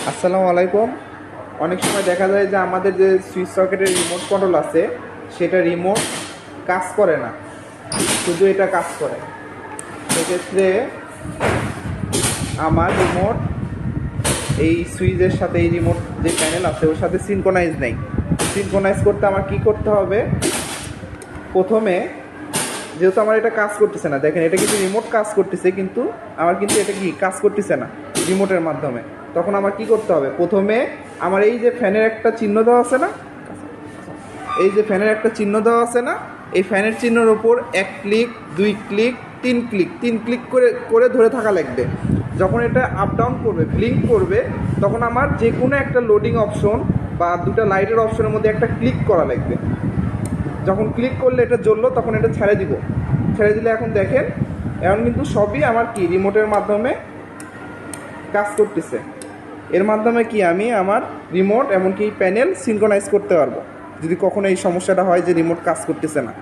আসসালামু আলাইকুম। অনেক সময় দেখা যায় যে আমাদের যে সুইচ সকেটের রিমোট কন্ট্রোল আছে সেটা রিমোট কাজ করে না, শুধু এটা কাজ করে। সেক্ষেত্রে আমার রিমোট এই সুইচের সাথে এই রিমোট যে প্যানেল আছে ওর সাথে সিনক্রোনাইজ নেই। সিনক্রোনাইজ করতে আমার কি করতে হবে? প্রথমে যেহেতু আমার এটা কাজ করতেছে না, দেখেন এটা কিন্তু রিমোট কাজ করতেছে, কিন্তু আমার কিন্তু এটা কি কাজ করতেছে না রিমোটের মাধ্যমে। তখন আমার কি করতে হবে? প্রথমে আমার এই যে ফ্যানের একটা চিহ্ন দেওয়া আছে না, এই যে ফ্যানের একটা চিহ্ন দেওয়া আছে না, এই ফ্যানের চিহ্নের ওপর 1 ক্লিক 2 ক্লিক 3 ক্লিক করে করে ধরে থাকা লাগবে। যখন এটা আপ ডাউন করবে, ব্লিঙ্ক করবে, তখন আমার যে কোনো একটা লোডিং অপশন বা দুটো লাইটের অপশনের মধ্যে একটা ক্লিক করা লাগবে। যখন ক্লিক করলে এটা জ্বললো, তখন এটা ছেড়ে দিব। ছেড়ে দিলে এখন দেখেন, এখন কিন্তু সবই আমার কি রিমোটের মাধ্যমে কাজ করতেছে। এর মাধ্যমে কি আমি আমার রিমোট এমনকি প্যানেল সিনক্রোনাইজ করতে পারবো যদি কখনো এই সমস্যাটা হয় যে রিমোট কাজ করতেছে না।